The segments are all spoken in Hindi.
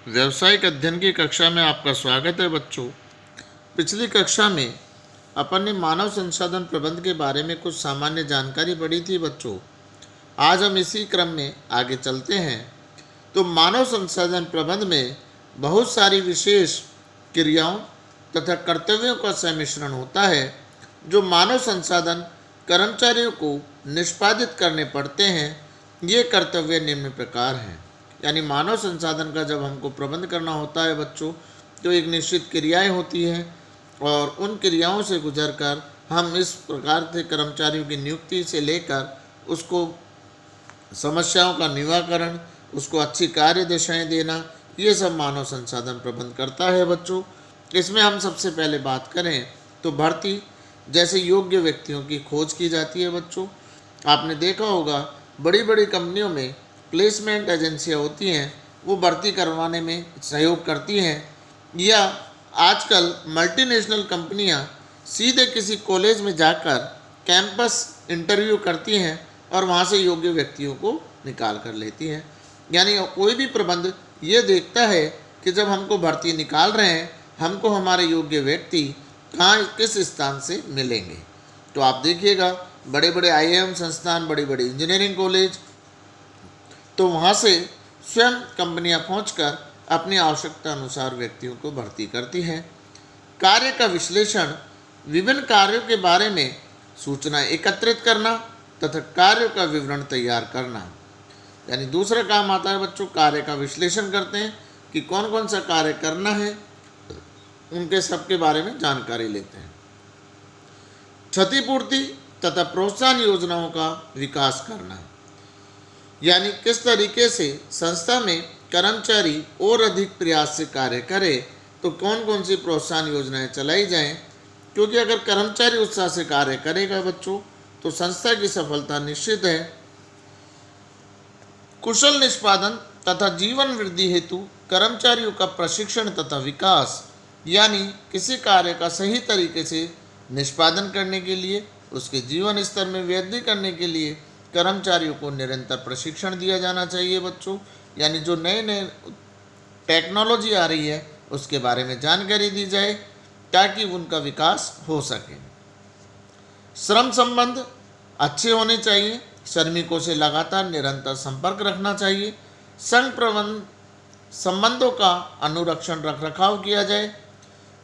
व्यावसायिक अध्ययन की कक्षा में आपका स्वागत है बच्चों। पिछली कक्षा में अपन ने मानव संसाधन प्रबंधन के बारे में कुछ सामान्य जानकारी पढ़ी थी बच्चों। आज हम इसी क्रम में आगे चलते हैं। तो मानव संसाधन प्रबंधन में बहुत सारी विशेष क्रियाओं तथा कर्तव्यों का सम्मिश्रण होता है जो मानव संसाधन कर्मचारियों को निष्पादित करने पड़ते हैं। ये कर्तव्य निम्न प्रकार हैं। यानी मानव संसाधन का जब हमको प्रबंध करना होता है बच्चों, तो एक निश्चित क्रियाएं होती हैं और उन क्रियाओं से गुजरकर हम इस प्रकार से कर्मचारियों की नियुक्ति से लेकर उसको समस्याओं का निवारण, उसको अच्छी कार्य दिशाएं देना, ये सब मानव संसाधन प्रबंध करता है बच्चों। इसमें हम सबसे पहले बात करें तो भर्ती जैसे योग्य व्यक्तियों की खोज की जाती है बच्चों। आपने देखा होगा बड़ी बड़ी कंपनियों में प्लेसमेंट एजेंसियाँ होती हैं, वो भर्ती करवाने में सहयोग करती हैं, या आजकल मल्टीनेशनल कंपनियां सीधे किसी कॉलेज में जाकर कैंपस इंटरव्यू करती हैं और वहां से योग्य व्यक्तियों को निकाल कर लेती हैं। यानी कोई भी प्रबंध ये देखता है कि जब हमको भर्ती निकाल रहे हैं, हमको हमारे योग्य व्यक्ति कहाँ किस स्थान से मिलेंगे। तो आप देखिएगा बड़े बड़े IIM संस्थान, बड़ी बड़ी इंजीनियरिंग कॉलेज, तो वहाँ से स्वयं कंपनियाँ पहुंचकर अपनी आवश्यकता अनुसार व्यक्तियों को भर्ती करती हैं। कार्य का विश्लेषण, विभिन्न कार्यों के बारे में सूचना एकत्रित करना तथा कार्यों का विवरण तैयार करना। यानी दूसरा काम आता है बच्चों, कार्य का विश्लेषण करते हैं कि कौन कौन सा कार्य करना है, उनके सबके बारे में जानकारी लेते हैं। क्षतिपूर्ति तथा प्रोत्साहन योजनाओं का विकास करना, यानी किस तरीके से संस्था में कर्मचारी और अधिक प्रयास से कार्य करे, तो कौन कौन सी प्रोत्साहन योजनाएं चलाई जाएं। क्योंकि अगर कर्मचारी उत्साह से कार्य करेगा बच्चों, तो संस्था की सफलता निश्चित है। कुशल निष्पादन तथा जीवन वृद्धि हेतु कर्मचारियों का प्रशिक्षण तथा विकास, यानी किसी कार्य का सही तरीके से निष्पादन करने के लिए, उसके जीवन स्तर में वृद्धि करने के लिए कर्मचारियों को निरंतर प्रशिक्षण दिया जाना चाहिए बच्चों। यानी जो नए नए टेक्नोलॉजी आ रही है उसके बारे में जानकारी दी जाए ताकि उनका विकास हो सके। श्रम संबंध अच्छे होने चाहिए, श्रमिकों से लगातार निरंतर संपर्क रखना चाहिए। संघ प्रबंध संबंधों का अनुरक्षण रख रखाव किया जाए।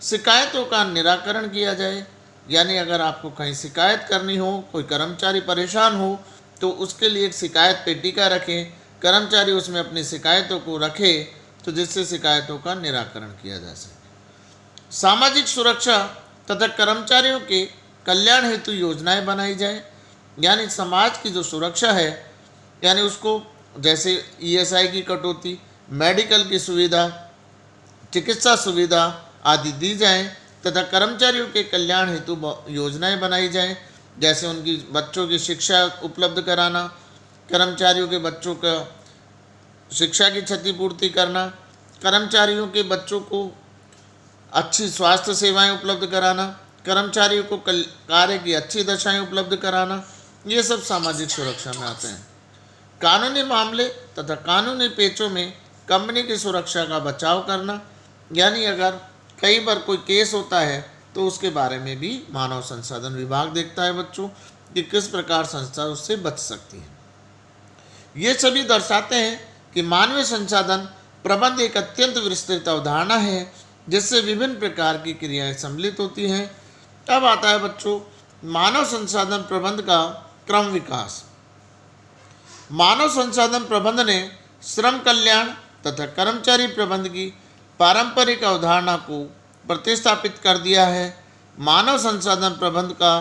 शिकायतों का निराकरण किया जाए, यानी अगर आपको कहीं शिकायत करनी हो, कोई कर्मचारी परेशान हो, तो उसके लिए एक शिकायत पेटिका रखें, कर्मचारी उसमें अपनी शिकायतों को रखे, तो जिससे शिकायतों का निराकरण किया जा सके। सामाजिक सुरक्षा तथा कर्मचारियों के कल्याण हेतु योजनाएं बनाई जाए, यानी समाज की जो सुरक्षा है, यानी उसको जैसे ESI की कटौती, मेडिकल की सुविधा, चिकित्सा सुविधा आदि दी जाए तथा कर्मचारियों के कल्याण हेतु योजनाएं बनाई जाएं। जैसे उनकी बच्चों की शिक्षा उपलब्ध कराना, कर्मचारियों के बच्चों का शिक्षा की क्षतिपूर्ति करना, कर्मचारियों के बच्चों को अच्छी स्वास्थ्य सेवाएं उपलब्ध कराना, कर्मचारियों को कार्य की अच्छी दशाएं उपलब्ध कराना, ये सब सामाजिक सुरक्षा में आते हैं। कानूनी मामले तथा कानूनी पेचों में कंपनी की सुरक्षा का बचाव करना, यानी अगर कई बार कोई केस होता है तो उसके बारे में भी मानव संसाधन विभाग देखता है बच्चों कि किस प्रकार संस्था उससे बच सकती है। ये सभी दर्शाते हैं कि मानवीय संसाधन प्रबंध एक अत्यंत विस्तृत अवधारणा है जिससे विभिन्न प्रकार की क्रियाएं सम्मिलित होती हैं। अब आता है बच्चों मानव संसाधन प्रबंध का क्रम विकास। मानव संसाधन प्रबंध ने श्रम कल्याण तथा कर्मचारी प्रबंध की पारंपरिक अवधारणा को प्रतिस्थापित कर दिया है। मानव संसाधन प्रबंध का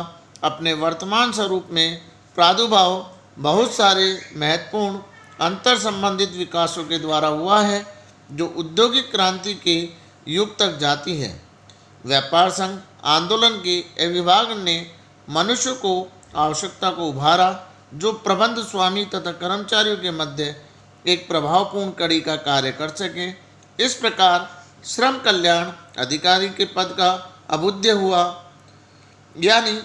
अपने वर्तमान स्वरूप में प्रादुर्भाव बहुत सारे महत्वपूर्ण अंतर संबंधित विकासों के द्वारा हुआ है जो औद्योगिक क्रांति के युग तक जाती है। व्यापार संघ आंदोलन के विभाग ने मनुष्य को आवश्यकता को उभारा जो प्रबंध स्वामी तथा कर्मचारियों के मध्य एक प्रभावपूर्ण कड़ी का कार्य कर सके। इस प्रकार श्रम कल्याण अधिकारी के पद का अभ्युदय हुआ। यानी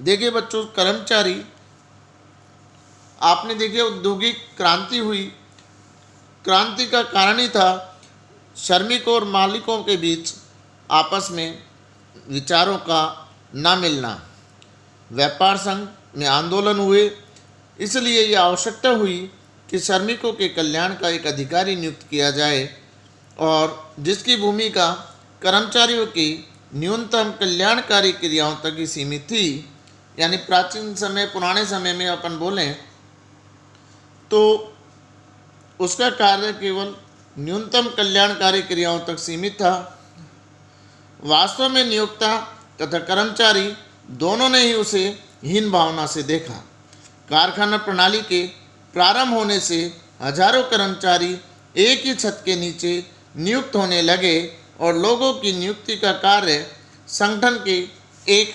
देखिए बच्चों, कर्मचारी आपने देखिए औद्योगिक क्रांति हुई, क्रांति का कारण ही था श्रमिकों और मालिकों के बीच आपस में विचारों का न मिलना, व्यापार संघ में आंदोलन हुए। इसलिए यह आवश्यकता हुई कि श्रमिकों के कल्याण का एक अधिकारी नियुक्त किया जाए और जिसकी भूमिका कर्मचारियों की न्यूनतम कल्याणकारी क्रियाओं तक ही सीमित थी। यानी प्राचीन समय, पुराने समय में अपन बोलें तो उसका कार्य केवल न्यूनतम कल्याणकारी क्रियाओं तक सीमित था। वास्तव में नियोक्ता तथा कर्मचारी दोनों ने ही उसे हीन भावना से देखा। कारखाना प्रणाली के प्रारंभ होने से हजारों कर्मचारी एक ही छत के नीचे नियुक्त होने लगे और लोगों की नियुक्ति का कार्य संगठन के एक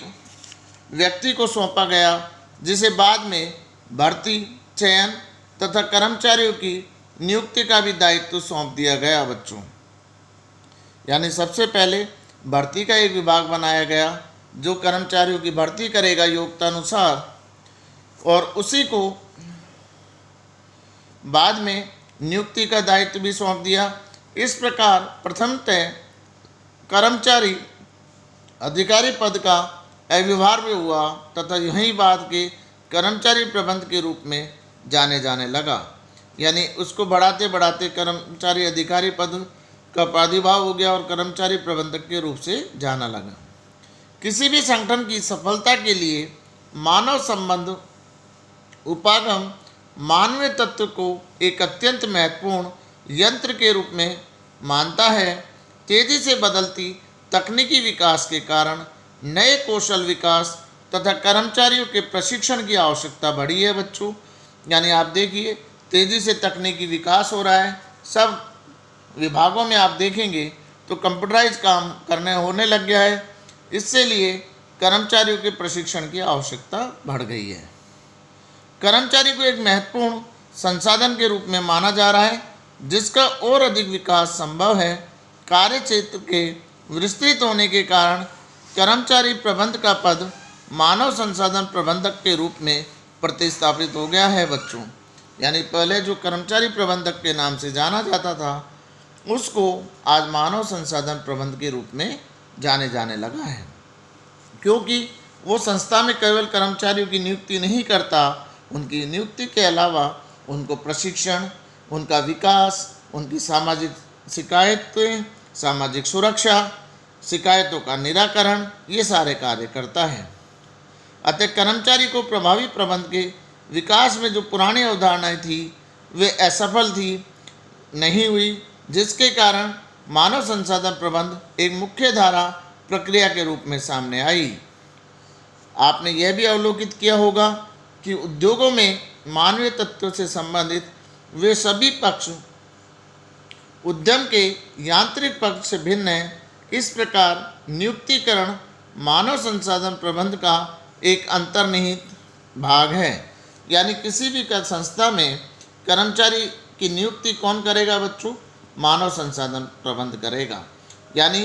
व्यक्ति को सौंपा गया, जिसे बाद में भर्ती, चयन तथा कर्मचारियों की नियुक्ति का भी दायित्व सौंप दिया गया बच्चों। यानी सबसे पहले भर्ती का एक विभाग बनाया गया जो कर्मचारियों की भर्ती करेगा योग्यता अनुसार, और उसी को बाद में नियुक्ति का दायित्व भी सौंप दिया। इस प्रकार प्रथमतः कर्मचारी अधिकारी पद का अव्यवहार भी हुआ तथा यही बाद के कर्मचारी प्रबंध के रूप में जाने जाने लगा। यानी उसको बढ़ाते बढ़ाते कर्मचारी अधिकारी पद का प्रादुर्भाव हो गया और कर्मचारी प्रबंधक के रूप से जाना लगा। किसी भी संगठन की सफलता के लिए मानव संबंध उपागम मानवीय तत्व को एक अत्यंत महत्वपूर्ण यंत्र के रूप में मानता है। तेजी से बदलती तकनीकी विकास के कारण नए कौशल विकास तथा कर्मचारियों के प्रशिक्षण की आवश्यकता बढ़ी है बच्चों। यानी आप देखिए तेजी से तकनीकी विकास हो रहा है, सब विभागों में आप देखेंगे तो कंप्यूटराइज काम करने होने लग गया है। इससे लिए कर्मचारियों के प्रशिक्षण की आवश्यकता बढ़ गई है। कर्मचारी को एक महत्वपूर्ण संसाधन के रूप में माना जा रहा है जिसका और अधिक विकास संभव है। कार्य क्षेत्र के विस्तृत होने के कारण कर्मचारी प्रबंध का पद मानव संसाधन प्रबंधक के रूप में प्रतिस्थापित हो गया है बच्चों। यानी पहले जो कर्मचारी प्रबंधक के नाम से जाना जाता था उसको आज मानव संसाधन प्रबंध के रूप में जाने जाने लगा है, क्योंकि वो संस्था में केवल कर्मचारियों की नियुक्ति नहीं करता, उनकी नियुक्ति के अलावा उनको प्रशिक्षण, उनका विकास, उनकी सामाजिक शिकायतें, सामाजिक सुरक्षा, शिकायतों का निराकरण, ये सारे कार्य करता है। अतः कर्मचारी को प्रभावी प्रबंध के विकास में जो पुरानी अवधारणाएं थी वे असफल थी नहीं हुई, जिसके कारण मानव संसाधन प्रबंध एक मुख्य धारा प्रक्रिया के रूप में सामने आई। आपने यह भी अवलोकित किया होगा कि उद्योगों में मानवीय तत्वों से संबंधित वे सभी पक्ष उद्यम के यांत्रिक पक्ष से भिन्न है। इस प्रकार नियुक्तिकरण मानव संसाधन प्रबंध का एक अंतर्निहित भाग है। यानी किसी भी संस्था में कर्मचारी की नियुक्ति कौन करेगा बच्चों? मानव संसाधन प्रबंध करेगा। यानी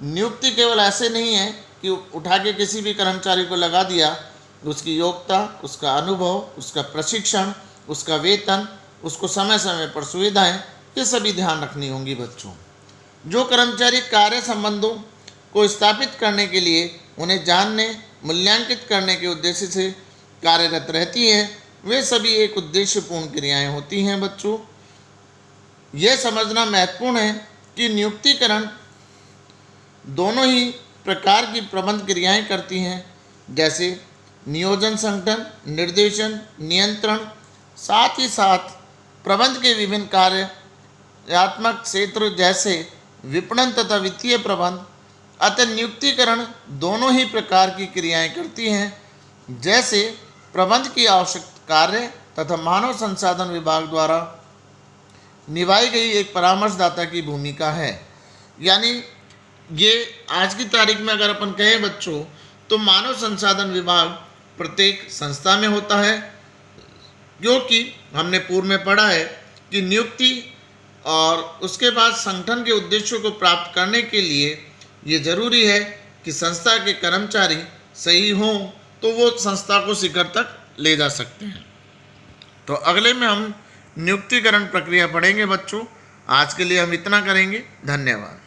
नियुक्ति केवल ऐसे नहीं है कि उठा के किसी भी कर्मचारी को लगा दिया, उसकी योग्यता, उसका अनुभव, उसका प्रशिक्षण, उसका वेतन, उसको समय समय पर सुविधाएं, ये सभी ध्यान रखनी होंगी बच्चों। जो कर्मचारी कार्य संबंधों को स्थापित करने के लिए उन्हें जानने, मूल्यांकित करने के उद्देश्य से कार्यरत रहती हैं, वे सभी एक उद्देश्यपूर्ण क्रियाएं होती हैं बच्चों। यह समझना महत्वपूर्ण है कि नियुक्तिकरण दोनों ही प्रकार की प्रबंध क्रियाएं करती हैं, जैसे नियोजन, संगठन, निर्देशन, नियंत्रण, साथ ही साथ प्रबंध के विभिन्न कार्यात्मक क्षेत्र जैसे विपणन तथा वित्तीय प्रबंध। अतः नियुक्तिकरण दोनों ही प्रकार की क्रियाएं करती हैं, जैसे प्रबंध की आवश्यक कार्य तथा मानव संसाधन विभाग द्वारा निभाई गई एक परामर्शदाता की भूमिका है। यानी ये आज की तारीख में अगर अपन कहें बच्चों तो मानव संसाधन विभाग प्रत्येक संस्था में होता है, क्योंकि हमने पूर्व में पढ़ा है कि नियुक्ति और उसके बाद संगठन के उद्देश्यों को प्राप्त करने के लिए ये जरूरी है कि संस्था के कर्मचारी सही हों तो वो संस्था को शिखर तक ले जा सकते हैं। तो अगले में हम नियुक्तिकरण प्रक्रिया पढ़ेंगे बच्चों। आज के लिए हम इतना करेंगे। धन्यवाद।